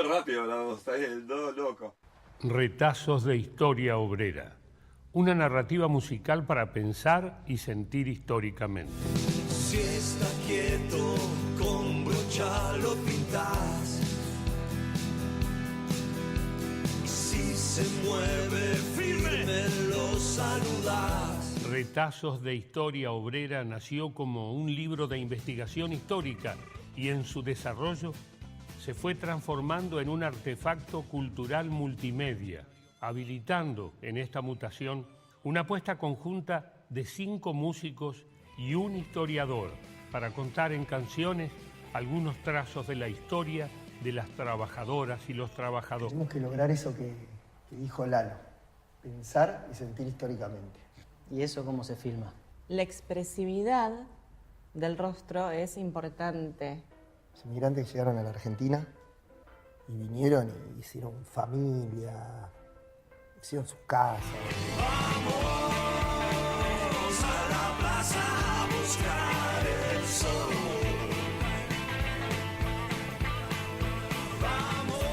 rápido hablamos, está bien, todo loco. Retazos de historia obrera. Una narrativa musical para pensar y sentir históricamente. Si está quieto, con brocha lo pintas. Si se mueve firme, lo saludas. Retazos de historia obrera nació como un libro de investigación histórica y en su desarrollo se fue transformando en un artefacto cultural multimedia, habilitando en esta mutación una apuesta conjunta de 5 músicos y un historiador para contar en canciones algunos trazos de la historia de las trabajadoras y los trabajadores. Tenemos que lograr eso que dijo Lalo, pensar y sentir históricamente. ¿Y eso cómo se filma? La expresividad del rostro es importante. Los inmigrantes llegaron a la Argentina y vinieron y hicieron familia, hicieron sus casas. Vamos a la plaza a buscar el sol. Vamos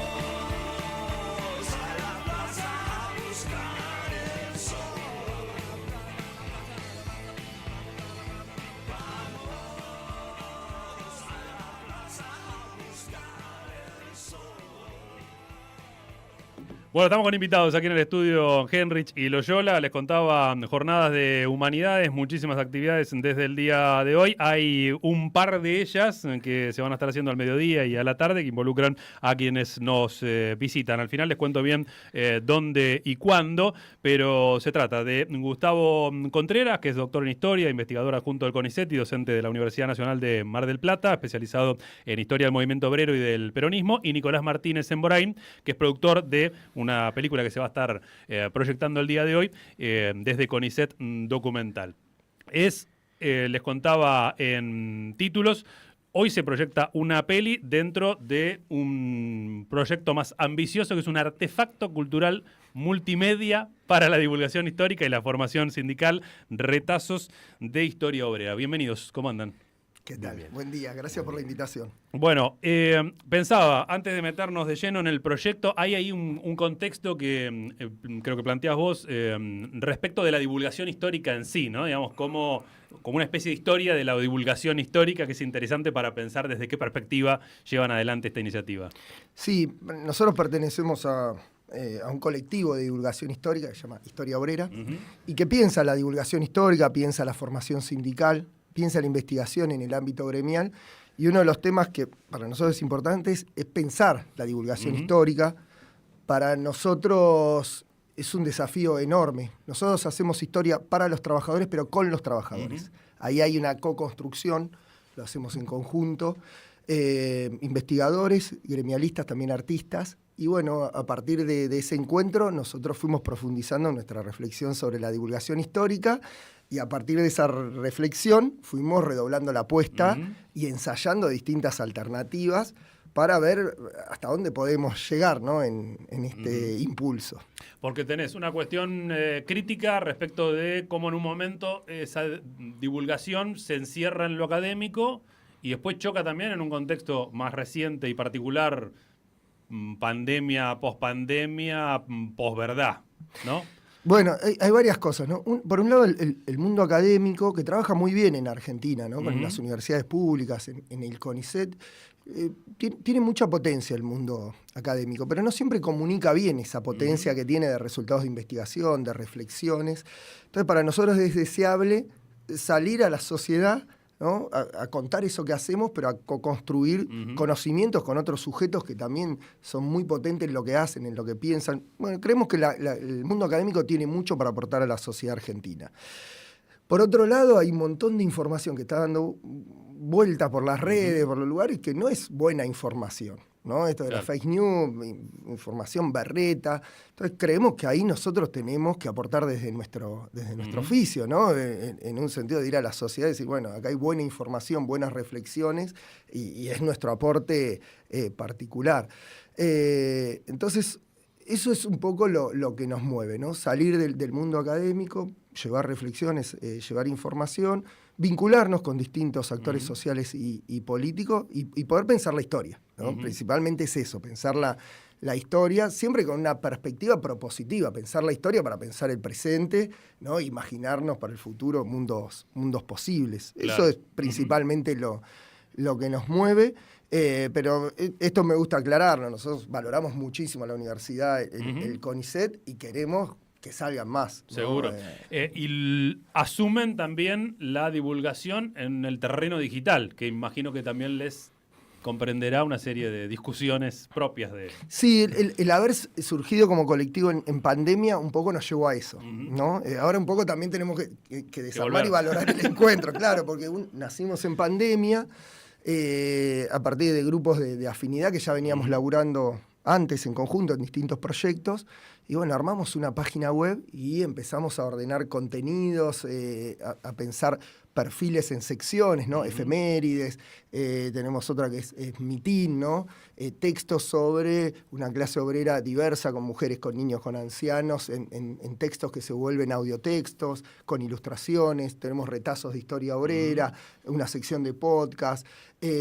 a la plaza a buscar el sol. Vamos a la plaza a buscar el sol. Bueno, estamos con invitados aquí en el estudio Henrich y Loyola. Les contaba jornadas de humanidades, muchísimas actividades desde el día de hoy. Hay un par de ellas que se van a estar haciendo al mediodía y a la tarde que involucran a quienes nos visitan. Al final les cuento bien dónde y cuándo, pero se trata de Gustavo Contreras, que es doctor en Historia, investigador adjunto del CONICET y docente de la Universidad Nacional de Mar del Plata, especializado en Historia del Movimiento Obrero y del Peronismo, y Nicolás Martínez Emborain, que es productor de una película que se va a estar proyectando el día de hoy desde CONICET documental. Les contaba en títulos, hoy se proyecta una peli dentro de un proyecto más ambicioso que es un artefacto cultural multimedia para la divulgación histórica y la formación sindical, Retazos de Historia Obrera. Bienvenidos, ¿cómo andan? ¿Qué tal? Buen día, gracias por la invitación. Bueno, pensaba, antes de meternos de lleno en el proyecto, hay ahí un contexto que creo que planteas vos respecto de la divulgación histórica en sí, ¿no? Digamos, como una especie de historia de la divulgación histórica que es interesante para pensar desde qué perspectiva llevan adelante esta iniciativa. Sí, nosotros pertenecemos a un colectivo de divulgación histórica que se llama Historia Obrera, y que piensa la divulgación histórica, piensa la formación sindical, piensa la investigación en el ámbito gremial, y uno de los temas que para nosotros es importante es pensar la divulgación histórica. Para nosotros es un desafío enorme. Nosotros hacemos historia para los trabajadores, pero con los trabajadores. Ahí hay una co-construcción, lo hacemos en conjunto, investigadores, gremialistas, también artistas, y bueno, a partir de ese encuentro nosotros fuimos profundizando en nuestra reflexión sobre la divulgación histórica, y a partir de esa reflexión fuimos redoblando la apuesta y ensayando distintas alternativas para ver hasta dónde podemos llegar, ¿no? en este impulso. Porque tenés una cuestión crítica respecto de cómo en un momento esa divulgación se encierra en lo académico y después choca también en un contexto más reciente y particular, pandemia, pospandemia, posverdad, ¿no? Bueno, hay varias cosas, ¿no? Por un lado, el mundo académico, que trabaja muy bien en Argentina, ¿no? Con las universidades públicas, en el CONICET, tiene mucha potencia el mundo académico, pero no siempre comunica bien esa potencia que tiene de resultados de investigación, de reflexiones. Entonces, para nosotros es deseable salir a la sociedad, ¿no? A contar eso que hacemos, pero a construir conocimientos con otros sujetos que también son muy potentes en lo que hacen, en lo que piensan. Bueno, creemos que el mundo académico tiene mucho para aportar a la sociedad argentina. Por otro lado, hay un montón de información que está dando vueltas por las redes, por los lugares, que no es buena información, ¿no? Esto de la fake news, información berreta. Entonces creemos que ahí nosotros tenemos que aportar desde nuestro oficio, ¿no? En un sentido de ir a la sociedad y decir, bueno, acá hay buena información, buenas reflexiones, y es nuestro aporte particular. Entonces, eso es un poco lo que nos mueve, ¿no? Salir del mundo académico, llevar reflexiones, llevar información, vincularnos con distintos actores sociales y políticos y poder pensar la historia, ¿no? Principalmente es eso, pensar la historia, siempre con una perspectiva propositiva, pensar la historia para pensar el presente, ¿no? Imaginarnos para el futuro mundos posibles. Claro. Eso es principalmente lo que nos mueve. Pero esto me gusta aclararlo, nosotros valoramos muchísimo la universidad, el CONICET, y queremos que salgan más, ¿no? Seguro. Asumen también la divulgación en el terreno digital, que imagino que también les comprenderá una serie de discusiones propias de... Sí, el haber surgido como colectivo en pandemia un poco nos llevó a eso, ¿no? Ahora un poco también tenemos que desarmar y valorar el encuentro, claro, porque nacimos en pandemia, a partir de grupos de afinidad que ya veníamos laburando antes en conjunto en distintos proyectos, y bueno, armamos una página web y empezamos a ordenar contenidos, a pensar perfiles en secciones, ¿no? Efemérides, tenemos otra que es mitin, ¿no? Textos sobre una clase obrera diversa, con mujeres, con niños, con ancianos, en textos que se vuelven audiotextos, con ilustraciones, tenemos retazos de historia obrera, una sección de podcast,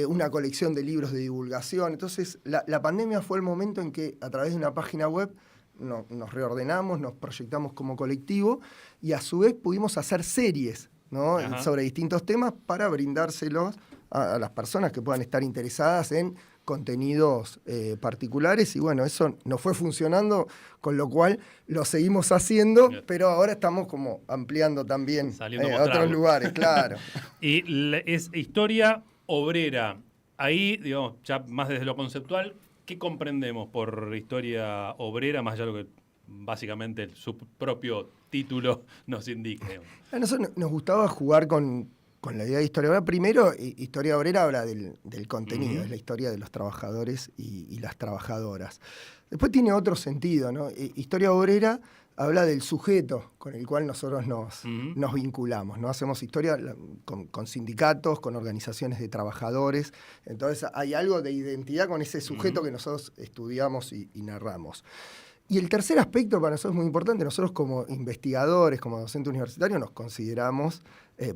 una colección de libros de divulgación. Entonces, la pandemia fue el momento en que, a través de una página web, nos reordenamos, nos proyectamos como colectivo y a su vez pudimos hacer series, ¿no? Sobre distintos temas para brindárselos a las personas que puedan estar interesadas en contenidos particulares, y bueno, eso nos fue funcionando, con lo cual lo seguimos haciendo, pero ahora estamos como ampliando también a otros lugares, claro. Y es historia obrera. Ahí, digamos, ya más desde lo conceptual, ¿qué comprendemos por historia obrera, más allá de lo que básicamente su propio título nos indica? A nosotros nos gustaba jugar con la idea de historia obrera. Primero, historia obrera habla del contenido, es la historia de los trabajadores y las trabajadoras. Después tiene otro sentido, ¿no? Historia obrera habla del sujeto con el cual nosotros nos vinculamos, ¿no? Hacemos historia con sindicatos, con organizaciones de trabajadores. Entonces hay algo de identidad con ese sujeto que nosotros estudiamos y narramos. Y el tercer aspecto para nosotros es muy importante. Nosotros como investigadores, como docentes universitarios, nos consideramos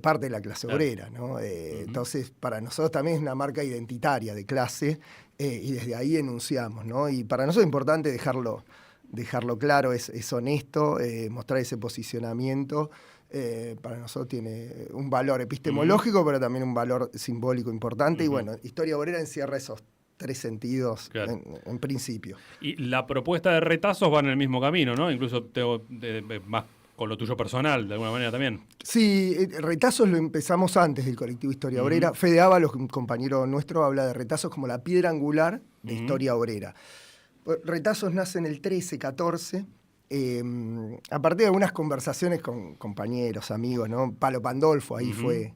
parte de la clase obrera, ¿no? Entonces, para nosotros también es una marca identitaria de clase, y desde ahí enunciamos, ¿no? Y para nosotros es importante dejarlo claro, es honesto, mostrar ese posicionamiento. Para nosotros tiene un valor epistemológico, pero también un valor simbólico importante. Y bueno, historia obrera encierra esos tres sentidos, claro, en principio. Y la propuesta de retazos va en el mismo camino, ¿no? Incluso más con lo tuyo personal, de alguna manera también. Sí, retazos lo empezamos antes del colectivo Historia Obrera. Fede Ábalos, un compañero nuestro, habla de retazos como la piedra angular de Historia Obrera. Retazos nace en el 13, 14, a partir de algunas conversaciones con compañeros, amigos, ¿no? Palo Pandolfo ahí fue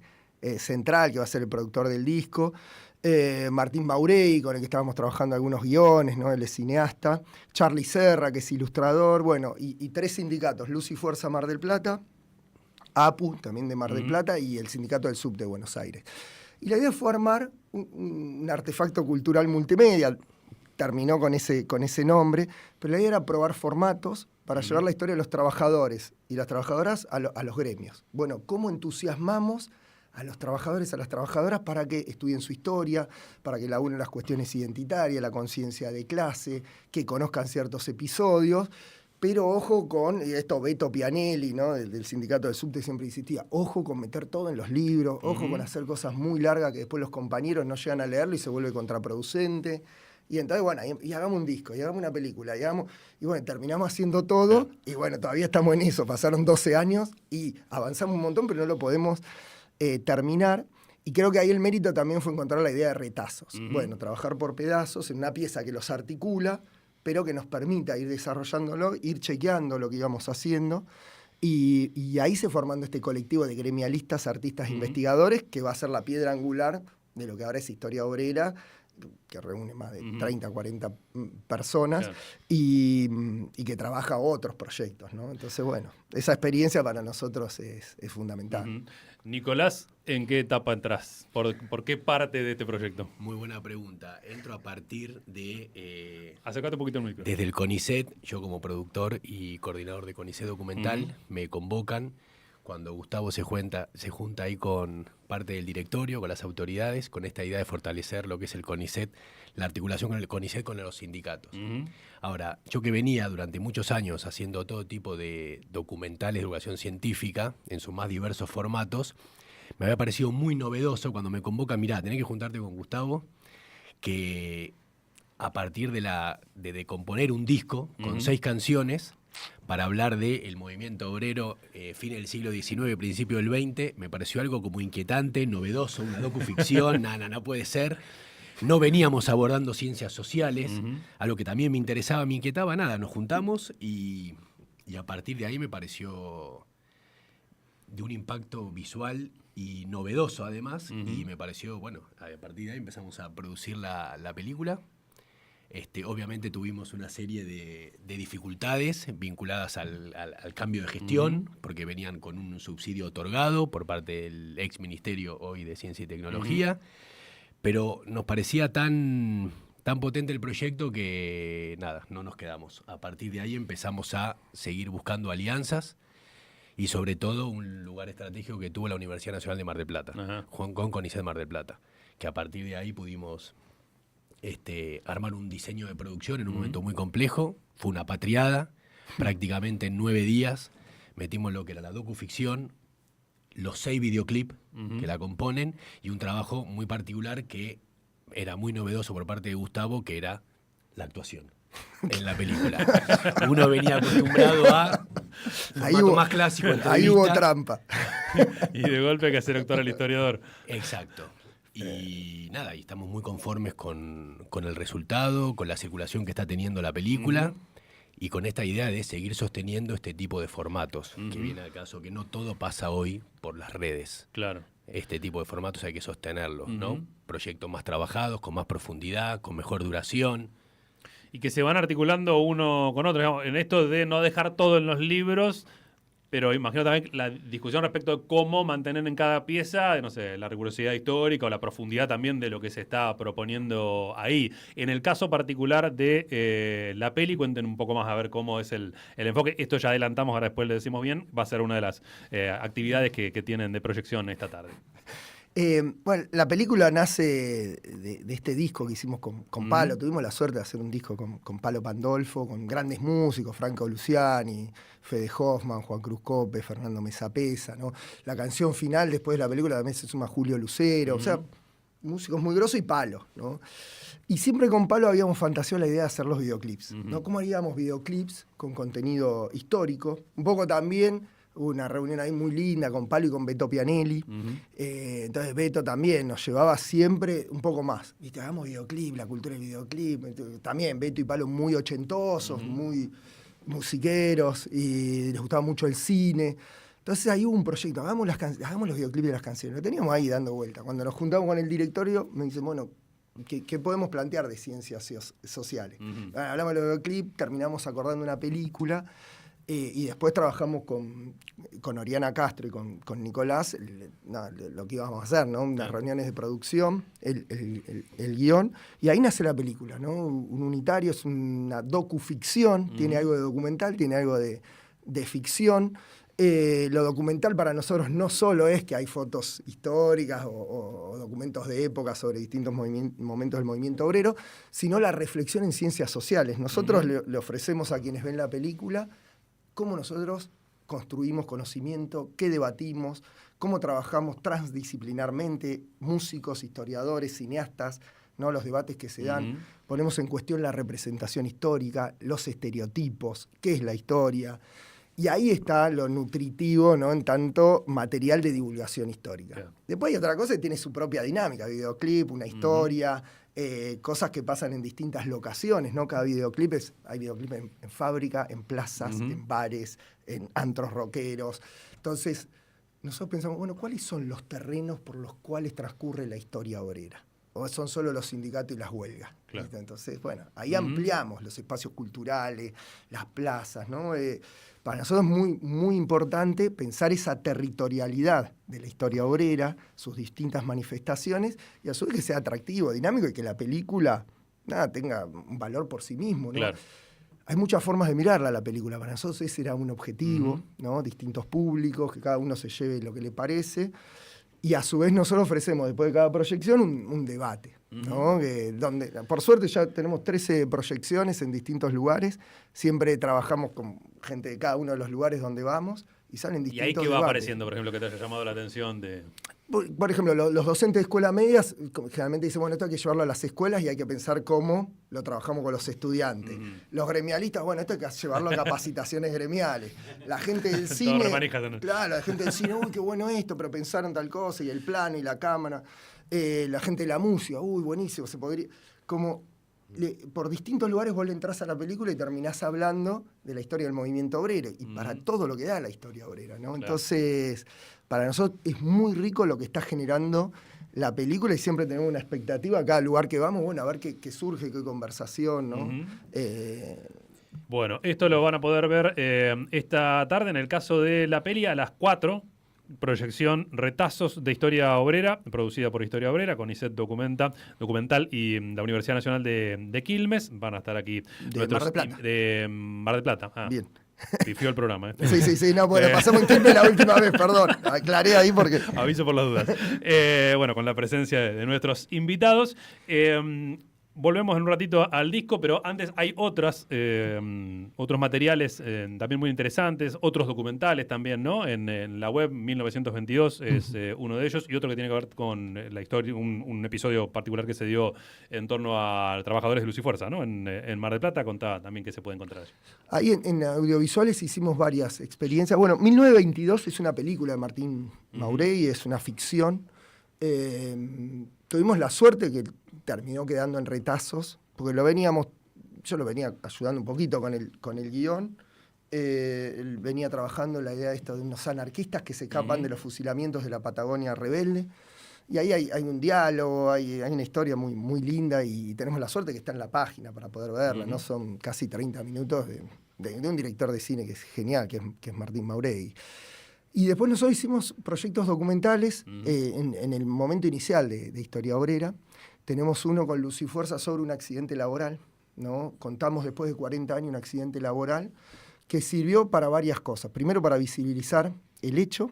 central, que va a ser el productor del disco. Martín Baurey, con el que estábamos trabajando algunos guiones, ¿no? Él es cineasta. Charlie Serra, que es ilustrador. Bueno, y tres sindicatos: Luz y Fuerza Mar del Plata, APU, también de Mar del Plata, y el Sindicato del Subte de Buenos Aires. Y la idea fue armar un artefacto cultural multimedia. Terminó con ese nombre, pero la idea era probar formatos para llevar la historia de los trabajadores y las trabajadoras a los gremios. Bueno, ¿cómo entusiasmamos a los trabajadores, a las trabajadoras, para que estudien su historia, para que laburen las cuestiones identitarias, la conciencia de clase, que conozcan ciertos episodios? Pero ojo con, y esto Beto Pianelli, ¿no? del Sindicato del Subte siempre insistía, ojo con meter todo en los libros, ojo con hacer cosas muy largas que después los compañeros no llegan a leerlo y se vuelve contraproducente. Y entonces, bueno, y hagamos un disco, y hagamos una película, y bueno, terminamos haciendo todo, y bueno, todavía estamos en eso, pasaron 12 años y avanzamos un montón, pero no lo podemos terminar. Y creo que ahí el mérito también fue encontrar la idea de retazos. Bueno, trabajar por pedazos en una pieza que los articula, pero que nos permita ir desarrollándolo, ir chequeando lo que íbamos haciendo. Y ahí se formando este colectivo de gremialistas, artistas, investigadores, que va a ser la piedra angular de lo que ahora es Historia Obrera, que reúne más de 30, 40 personas, claro, y que trabaja otros proyectos, ¿no? Entonces, bueno, esa experiencia para nosotros es fundamental. Nicolás, ¿en qué etapa entras? ¿Por qué parte de este proyecto? Muy buena pregunta. Entro a partir de... Acércate un poquito al micro. Desde el CONICET, yo como productor y coordinador de CONICET Documental, me convocan cuando Gustavo se junta ahí con parte del directorio, con las autoridades, con esta idea de fortalecer lo que es el CONICET, la articulación con el CONICET con los sindicatos. Ahora, yo que venía durante muchos años haciendo todo tipo de documentales de educación científica en sus más diversos formatos, me había parecido muy novedoso cuando me convoca, mirá, tenés que juntarte con Gustavo, que a partir de componer un disco con 6 canciones para hablar del movimiento obrero fin del siglo XIX, principio del XX, me pareció algo como inquietante, novedoso, una docuficción, no puede ser. No veníamos abordando ciencias sociales, algo que también me interesaba, me inquietaba, nos juntamos y a partir de ahí me pareció de un impacto visual y novedoso además, y me pareció, bueno, a partir de ahí empezamos a producir la película. Obviamente tuvimos una serie de dificultades vinculadas al cambio de gestión, porque venían con un subsidio otorgado por parte del ex Ministerio hoy de Ciencia y Tecnología, pero nos parecía tan potente el proyecto que no nos quedamos. A partir de ahí empezamos a seguir buscando alianzas y sobre todo un lugar estratégico que tuvo la Universidad Nacional de Mar del Plata, con CONICET Mar del Plata, que a partir de ahí pudimos armar un diseño de producción en un momento muy complejo. Fue una patriada, prácticamente en 9 días metimos lo que era la docuficción, los 6 videoclips que la componen y un trabajo muy particular que era muy novedoso por parte de Gustavo, que era la actuación en la película. Uno venía acostumbrado a formato más clásico, ahí hubo trampa. Y de golpe hay que hacer actuar al historiador. Exacto. Y y estamos muy conformes con el resultado, con la circulación que está teniendo la película y con esta idea de seguir sosteniendo este tipo de formatos, que viene al caso que no todo pasa hoy por las redes. Claro. Este tipo de formatos hay que sostenerlos, ¿no? Proyectos más trabajados, con más profundidad, con mejor duración. Y que se van articulando uno con otro, digamos, en esto de no dejar todo en los libros, pero imagino también la discusión respecto de cómo mantener en cada pieza, no sé, la rigurosidad histórica o la profundidad también de lo que se está proponiendo ahí. En el caso particular de la peli, cuenten un poco más a ver cómo es el enfoque. Esto ya adelantamos, ahora después le decimos bien, va a ser una de las actividades que tienen de proyección esta tarde. Bueno, la película nace de este disco que hicimos con Palo. Tuvimos la suerte de hacer un disco con Palo Pandolfo, con grandes músicos, Franco Luciani, Fede Hoffman, Juan Cruz Cope, Fernando Mesapesa, ¿no? La canción final después de la película también se suma Julio Lucero, o sea, músicos muy grosos y Palo, ¿no? Y siempre con Palo habíamos fantaseado la idea de hacer los videoclips, ¿no? ¿Cómo haríamos videoclips con contenido histórico? Un poco también una reunión ahí muy linda con Palo y con Beto Pianelli. Entonces Beto también nos llevaba siempre un poco más. ¿Viste? Hagamos videoclip, la cultura del videoclip. También Beto y Palo muy ochentosos, muy musiqueros, y les gustaba mucho el cine. Entonces ahí hubo un proyecto, hagamos los videoclips de las canciones. Lo teníamos ahí dando vuelta. Cuando nos juntamos con el directorio, me dicen, bueno, ¿qué podemos plantear de ciencias sociales? Bueno, hablamos de los videoclips, terminamos acordando una película. Y después trabajamos con Oriana Castro y con Nicolás lo que íbamos a hacer, ¿no? Unas reuniones de producción, el guión, y ahí nace la película, ¿no? Un unitario, es una docuficción, tiene algo de documental, tiene algo de ficción. Lo documental para nosotros no solo es que hay fotos históricas o documentos de época sobre distintos momentos del movimiento obrero, sino la reflexión en ciencias sociales. Nosotros le ofrecemos a quienes ven la película cómo nosotros construimos conocimiento, qué debatimos, cómo trabajamos transdisciplinarmente, músicos, historiadores, cineastas, ¿no? Los debates que se dan. Ponemos en cuestión la representación histórica, los estereotipos, qué es la historia. Y ahí está lo nutritivo, ¿no? En tanto material de divulgación histórica. Claro. Después hay otra cosa que tiene su propia dinámica, videoclip, una historia, cosas que pasan en distintas locaciones, ¿no? Cada videoclip hay videoclip en fábrica, en plazas, en bares, en antros rockeros. Entonces, nosotros pensamos, bueno, ¿cuáles son los terrenos por los cuales transcurre la historia obrera? ¿O son solo los sindicatos y las huelgas? Claro. Entonces, bueno, ahí ampliamos los espacios culturales, las plazas, ¿no? Para nosotros es muy, muy importante pensar esa territorialidad de la historia obrera, sus distintas manifestaciones, y a su vez que sea atractivo, dinámico, y que la película tenga un valor por sí mismo, ¿no? Claro. hay muchas formas de mirarla la película. Para nosotros ese era un objetivo, ¿no? Distintos públicos, que cada uno se lleve lo que le parece. Y a su vez nosotros ofrecemos, después de cada proyección, un debate, ¿no? Donde, por suerte ya tenemos 13 proyecciones en distintos lugares. Siempre trabajamos con gente de cada uno de los lugares donde vamos y salen distintos ¿Y ahí qué va debates. apareciendo, por ejemplo, que te haya llamado la atención de...? Por ejemplo, los docentes de escuela media generalmente dicen, bueno, esto hay que llevarlo a las escuelas y hay que pensar cómo lo trabajamos con los estudiantes. Los gremialistas, bueno, esto hay que llevarlo a capacitaciones gremiales. La gente del cine, claro, la gente del cine, uy, qué bueno esto, pero pensaron tal cosa, y el plano y la cámara. La gente de la música, uy, buenísimo, se podría... Como por distintos lugares vos le entrás a la película y terminás hablando de la historia del movimiento obrero, y para todo lo que da la historia obrera, ¿no? Claro. Entonces, para nosotros es muy rico lo que está generando la película, y siempre tenemos una expectativa a cada lugar que vamos, bueno, a ver qué surge, qué conversación, ¿no? Bueno, esto lo van a poder ver esta tarde, en el caso de la peli, a las 4, proyección Retazos de Historia Obrera, producida por Historia Obrera, CONICET Documental y la Universidad Nacional de Quilmes. Van a estar aquí de Mar del Plata. De Mar del Plata. Bien. Pifió el programa. Sí, no, bueno, pasamos en Quilmes la última vez, perdón. Aclaré ahí porque... Aviso por las dudas. Bueno, con la presencia de nuestros invitados. Volvemos en un ratito al disco, pero antes hay otros materiales también muy interesantes, otros documentales también, ¿no? En la web 1922 es uno de ellos, y otro que tiene que ver con la historia, un episodio particular que se dio en torno a trabajadores de Luz y Fuerza, ¿no? En Mar del Plata. Contá también qué se puede encontrar allí. Ahí en audiovisuales hicimos varias experiencias. Bueno, 1922 es una película de Martín Maurey, es una ficción. Tuvimos la suerte que terminó quedando en Retazos, porque yo lo venía ayudando un poquito con el guión. Él venía trabajando la idea de esto de unos anarquistas que se escapan de los fusilamientos de la Patagonia rebelde. Y ahí hay un diálogo, hay una historia muy, muy linda, y tenemos la suerte que está en la página para poder verla, ¿no? Son casi 30 minutos de un director de cine que es genial, que es Martín Maurey. Y después nosotros hicimos proyectos documentales en el momento inicial de Historia Obrera. Tenemos uno con Luz y Fuerza sobre un accidente laboral, ¿no? Contamos después de 40 años un accidente laboral que sirvió para varias cosas. Primero, para visibilizar el hecho,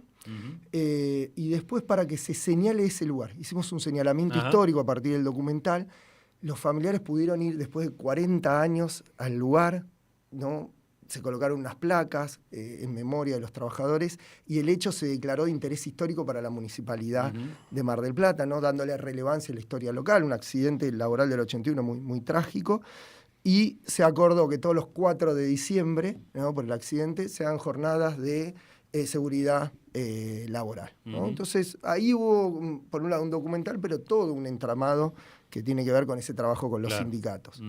y después para que se señale ese lugar. Hicimos un señalamiento histórico a partir del documental. Los familiares pudieron ir después de 40 años al lugar, ¿no? Se colocaron unas placas en memoria de los trabajadores, y el hecho se declaró de interés histórico para la municipalidad de Mar del Plata, ¿no? Dándole relevancia a la historia local, un accidente laboral del 81 muy, muy trágico, y se acordó que todos los 4 de diciembre, ¿no? Por el accidente, se hagan jornadas de seguridad laboral, ¿no? Entonces ahí hubo, por un lado, un documental, pero todo un entramado que tiene que ver con ese trabajo con los sindicatos.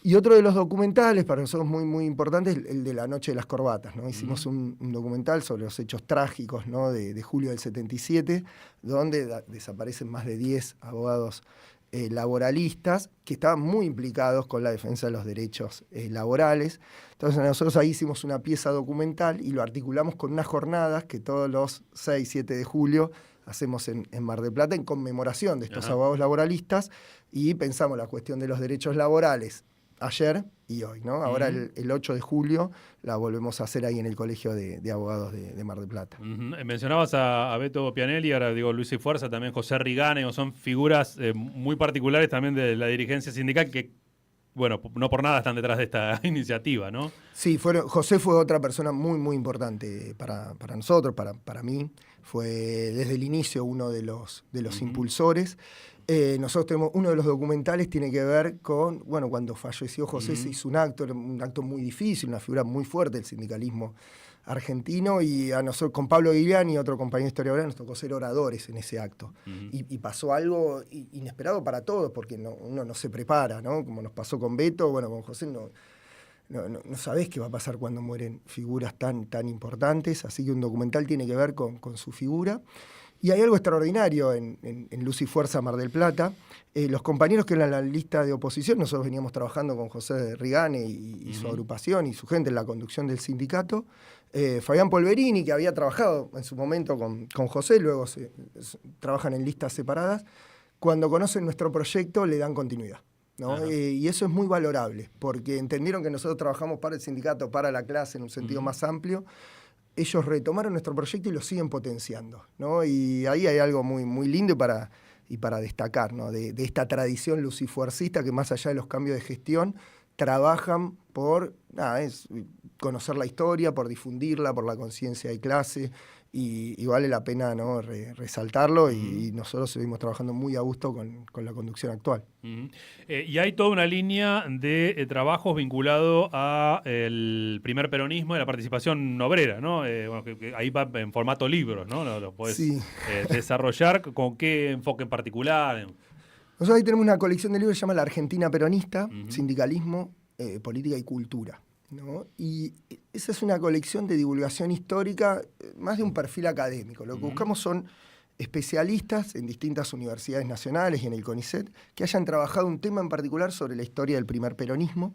Y otro de los documentales, para nosotros muy, muy importante, es el de La Noche de las Corbatas, ¿no? Hicimos un documental sobre los hechos trágicos, ¿no? de julio del 77, donde desaparecen más de 10 abogados laboralistas que estaban muy implicados con la defensa de los derechos laborales. Entonces nosotros ahí hicimos una pieza documental y lo articulamos con unas jornadas que todos los 6, 7 de julio hacemos en Mar del Plata en conmemoración de estos abogados laboralistas, y pensamos la cuestión de los derechos laborales ayer y hoy, ¿no? Ahora el 8 de julio la volvemos a hacer ahí en el Colegio de Abogados de Mar del Plata. Mencionabas a Beto Pianelli, ahora digo Luis y Fuerza, también José Rigane, son figuras muy particulares también de la dirigencia sindical que, bueno, no por nada están detrás de esta iniciativa, ¿no? Sí, José fue otra persona muy, muy importante para nosotros, para mí. Fue desde el inicio uno de los impulsores. Nosotros tenemos uno de los documentales, tiene que ver con, bueno, cuando falleció José se hizo un acto muy difícil, una figura muy fuerte del sindicalismo argentino, y a nosotros, con Pablo Guiliani, otro compañero de Historia Obrera, nos tocó ser oradores en ese acto. Y pasó algo inesperado para todos, porque uno no se prepara, ¿no? Como nos pasó con Beto, bueno, con José no sabés qué va a pasar cuando mueren figuras tan importantes, así que un documental tiene que ver con su figura. Y hay algo extraordinario en Luz y Fuerza Mar del Plata. Los compañeros que eran la lista de oposición, nosotros veníamos trabajando con José Rigane y su agrupación y su gente en la conducción del sindicato. Fabián Polverini, que había trabajado en su momento con José, luego trabajan en listas separadas. Cuando conocen nuestro proyecto, le dan continuidad. ¿no? Y eso es muy valorable, porque entendieron que nosotros trabajamos para el sindicato, para la clase, en un sentido más amplio. Ellos retomaron nuestro proyecto y lo siguen potenciando, ¿no? Y ahí hay algo muy, muy lindo y para destacar, ¿no? De esta tradición lucifuercista que más allá de los cambios de gestión, trabajan por conocer la historia, por difundirla, por la conciencia de clase, y vale la pena, ¿no? resaltarlo, y nosotros seguimos trabajando muy a gusto con la conducción actual. Y hay toda una línea de trabajos vinculado a el primer peronismo y la participación obrera, ¿no? Bueno, que ahí va en formato libros, ¿no? Lo podés desarrollar. ¿Con qué enfoque en particular? Nosotros ahí tenemos una colección de libros que se llama La Argentina Peronista, Sindicalismo, Política y Cultura, ¿no? Y esa es una colección de divulgación histórica, más de un perfil académico. Lo que buscamos son especialistas en distintas universidades nacionales y en el CONICET que hayan trabajado un tema en particular sobre la historia del primer peronismo,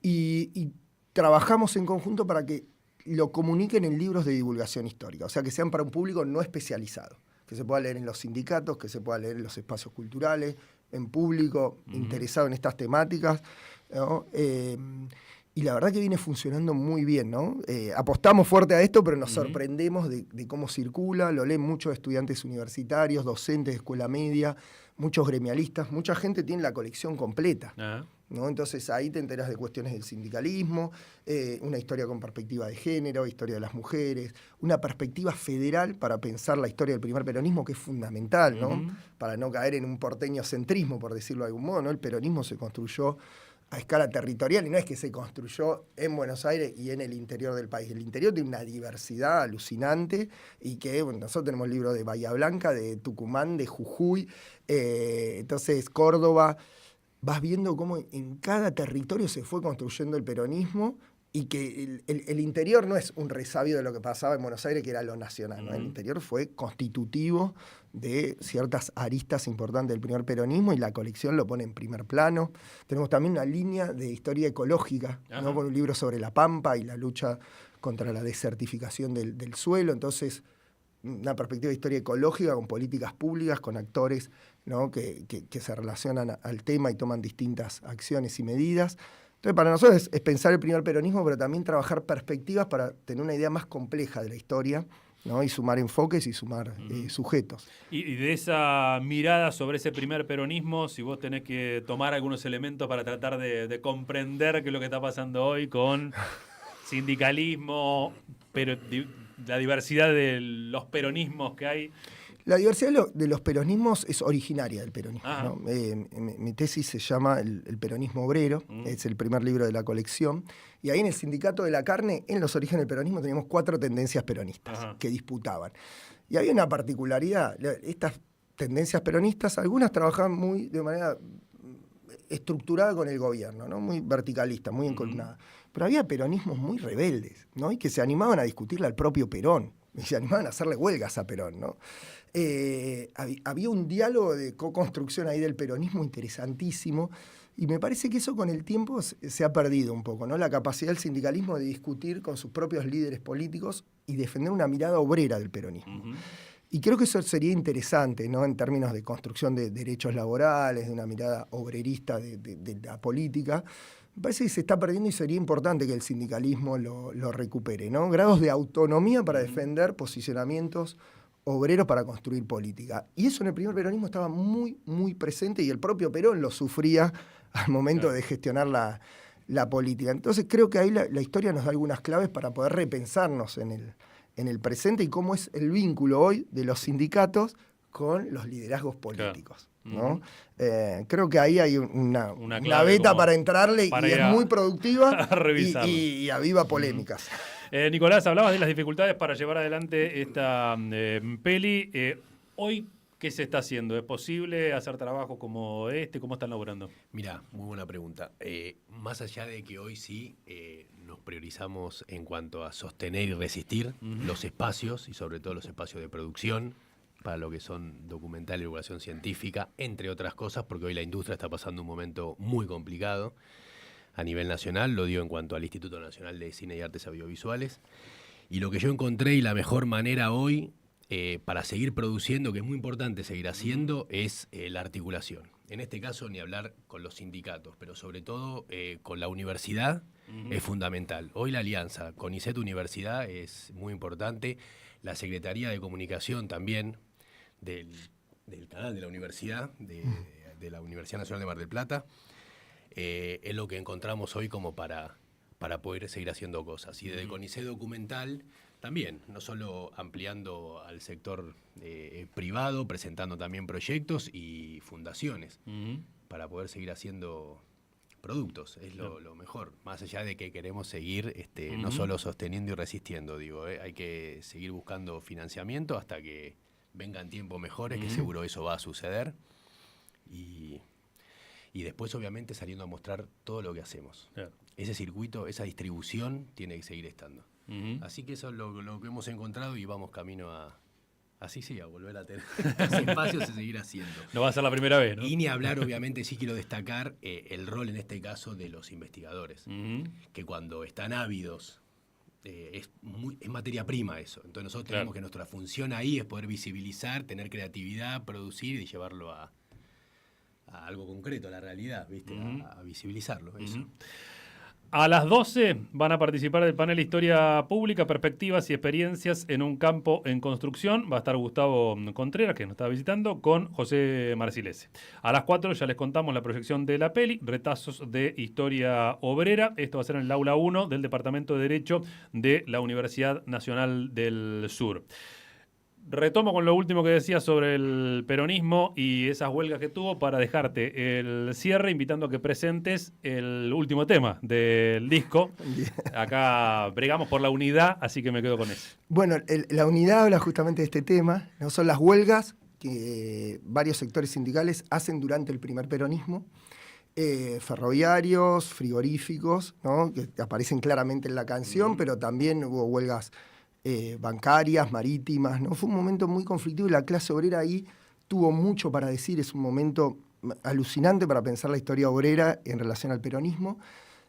y trabajamos en conjunto para que lo comuniquen en libros de divulgación histórica, o sea, que sean para un público no especializado, que se pueda leer en los sindicatos, que se pueda leer en los espacios culturales, en público interesado en estas temáticas, ¿no? Y la verdad que viene funcionando muy bien, ¿no? Apostamos fuerte a esto, pero nos sorprendemos de cómo circula. Lo leen muchos estudiantes universitarios, docentes de escuela media, muchos gremialistas. Mucha gente tiene la colección completa, ¿no? Entonces ahí te enteras de cuestiones del sindicalismo, una historia con perspectiva de género, historia de las mujeres, una perspectiva federal para pensar la historia del primer peronismo, que es fundamental, ¿no? Para no caer en un porteño centrismo, por decirlo de algún modo, ¿no? El peronismo se construyó a escala territorial, y no es que se construyó en Buenos Aires y en el interior del país. El interior tiene una diversidad alucinante, y que nosotros tenemos libros de Bahía Blanca, de Tucumán, de Jujuy, entonces Córdoba. Vas viendo cómo en cada territorio se fue construyendo el peronismo, y que el interior no es un resabio de lo que pasaba en Buenos Aires, que era lo nacional, ¿no? El interior fue constitutivo de ciertas aristas importantes del primer peronismo, y la colección lo pone en primer plano. Tenemos también una línea de historia ecológica, ¿no? Con un libro sobre la Pampa y la lucha contra la desertificación del suelo. Entonces, una perspectiva de historia ecológica con políticas públicas, con actores, ¿no? que se relacionan al tema y toman distintas acciones y medidas. Entonces, para nosotros es pensar el primer peronismo, pero también trabajar perspectivas para tener una idea más compleja de la historia, ¿no? Y sumar enfoques y sumar sujetos. Y de esa mirada sobre ese primer peronismo, si vos tenés que tomar algunos elementos para tratar de comprender qué es lo que está pasando hoy con sindicalismo, pero la diversidad de los peronismos que hay. La diversidad de los peronismos es originaria del peronismo, ¿no? Mi tesis se llama El peronismo obrero, es el primer libro de la colección, y ahí en el Sindicato de la Carne, en los orígenes del peronismo, teníamos 4 tendencias peronistas que disputaban. Y había una particularidad: estas tendencias peronistas, algunas trabajaban de manera estructurada con el gobierno, ¿no? Muy verticalista, muy encolumnada. Pero había peronismos muy rebeldes, ¿no? Y que se animaban a discutirle al propio Perón, y se animaban a hacerle huelgas a Perón, ¿no? Había un diálogo de co-construcción ahí del peronismo interesantísimo, y me parece que eso con el tiempo se ha perdido un poco, ¿no? La capacidad del sindicalismo de discutir con sus propios líderes políticos y defender una mirada obrera del peronismo. Y creo que eso sería interesante, ¿no? En términos de construcción de derechos laborales, de una mirada obrerista de la política. Me parece que se está perdiendo, y sería importante que el sindicalismo lo recupere, ¿no? Grados de autonomía para defender posicionamientos obreros para construir política. Y eso en el primer peronismo estaba muy, muy presente, y el propio Perón lo sufría al momento de gestionar la política. Entonces creo que ahí la historia nos da algunas claves para poder repensarnos en el presente, y cómo es el vínculo hoy de los sindicatos con los liderazgos políticos, ¿no? Creo que ahí hay una beta para entrarle, y es muy productiva y aviva polémicas. Nicolás, hablabas de las dificultades para llevar adelante esta peli. Hoy, ¿qué se está haciendo? ¿Es posible hacer trabajo como este? ¿Cómo están laburando? Mirá, muy buena pregunta. Más allá de que hoy sí nos priorizamos en cuanto a sostener y resistir los espacios, y sobre todo los espacios de producción, para lo que son documental y divulgación científica, entre otras cosas, porque hoy la industria está pasando un momento muy complicado a nivel nacional, lo digo en cuanto al Instituto Nacional de Cine y Artes Audiovisuales. Y lo que yo encontré, y la mejor manera hoy para seguir produciendo, que es muy importante seguir haciendo, es la articulación. en este caso ni hablar con los sindicatos, pero sobre todo con la universidad es fundamental. Hoy la alianza CONICET Universidad es muy importante, la Secretaría de Comunicación también del canal de la universidad, de la Universidad Nacional de Mar del Plata, es lo que encontramos hoy como para poder seguir haciendo cosas. Y desde CONICET Documental también, no solo ampliando al sector privado, presentando también proyectos y fundaciones para poder seguir haciendo productos, es lo mejor, más allá de que queremos seguir no solo sosteniendo y resistiendo, hay que seguir buscando financiamiento hasta que vengan tiempos mejores, que seguro eso va a suceder, y después obviamente saliendo a mostrar todo lo que hacemos. Claro. Ese circuito, esa distribución tiene que seguir estando. Así que eso es lo que hemos encontrado y vamos camino a volver a tener espacios y seguir haciendo. No va a ser la primera vez, ¿no? Y ni hablar, obviamente, sí quiero destacar el rol en este caso de los investigadores, que cuando están ávidos, es materia prima eso. Entonces nosotros tenemos que nuestra función ahí es poder visibilizar, tener creatividad, producir y llevarlo a algo concreto, a la realidad, ¿viste? A visibilizarlo, eso. A las 12 van a participar del panel Historia Pública, Perspectivas y Experiencias en un campo en construcción. Va a estar Gustavo Contreras, que nos está visitando, con José Marcilese. A las 4 ya les contamos la proyección de la peli, Retazos de Historia Obrera. Esto va a ser en el aula 1 del Departamento de Derecho de la Universidad Nacional del Sur. Retomo con lo último que decía sobre el peronismo y esas huelgas que tuvo para dejarte el cierre, invitando a que presentes el último tema del disco. Acá bregamos por la unidad, así que me quedo con eso. Bueno, la unidad habla justamente de este tema, ¿no? Son las huelgas que varios sectores sindicales hacen durante el primer peronismo, ferroviarios, frigoríficos, ¿no? Que aparecen claramente en la canción, pero también hubo huelgas bancarias, marítimas, ¿no? Fue un momento muy conflictivo y la clase obrera ahí tuvo mucho para decir. Es un momento alucinante para pensar la historia obrera en relación al peronismo.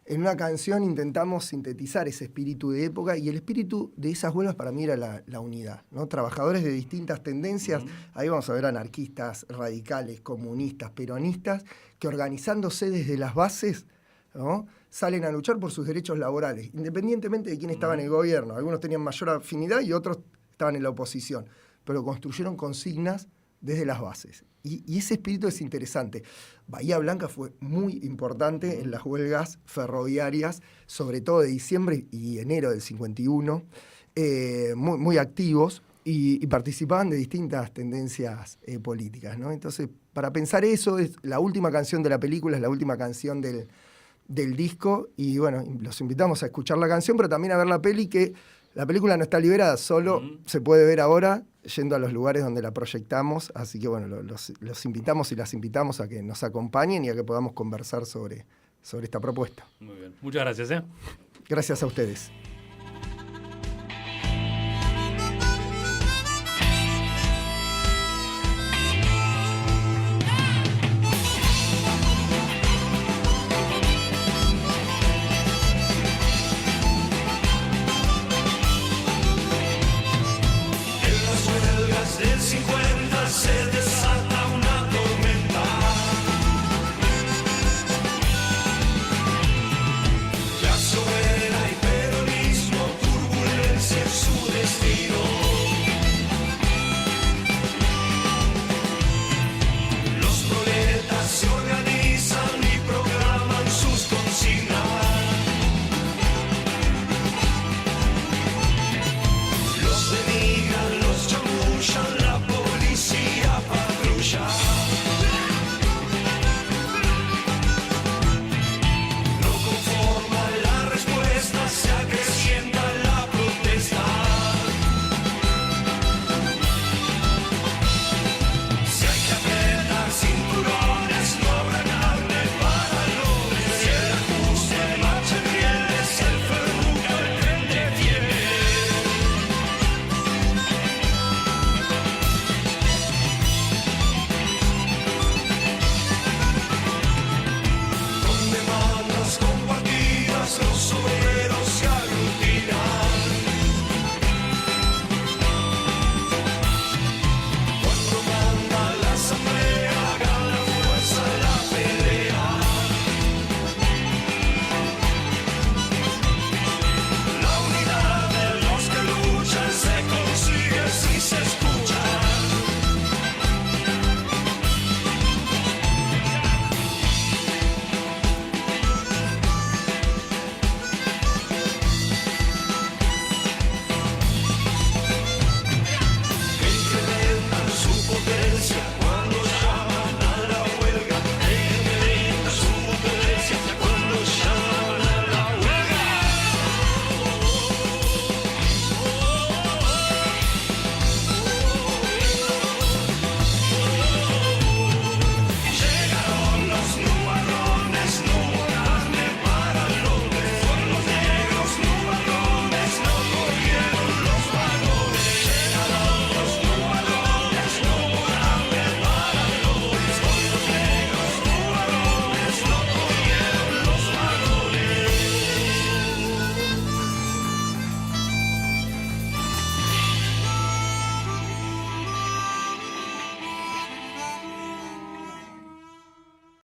En una canción intentamos sintetizar ese espíritu de época y el espíritu de esas huelgas para mí era la unidad, ¿no? Trabajadores de distintas tendencias, ahí vamos a ver anarquistas, radicales, comunistas, peronistas, que organizándose desde las bases, ¿no? Salen a luchar por sus derechos laborales, independientemente de quién estaba en el gobierno. Algunos tenían mayor afinidad y otros estaban en la oposición, pero construyeron consignas desde las bases. Y ese espíritu es interesante. Bahía Blanca fue muy importante en las huelgas ferroviarias, sobre todo de diciembre y enero del 51, muy activos y participaban de distintas tendencias políticas, ¿no? Entonces, para pensar eso, es la última canción de la película, es la última canción del disco, y bueno, los invitamos a escuchar la canción, pero también a ver la peli, que la película no está liberada, solo se puede ver ahora yendo a los lugares donde la proyectamos, así que bueno, los invitamos y las invitamos a que nos acompañen y a que podamos conversar sobre esta propuesta. Muy bien. Muchas gracias. Gracias a ustedes.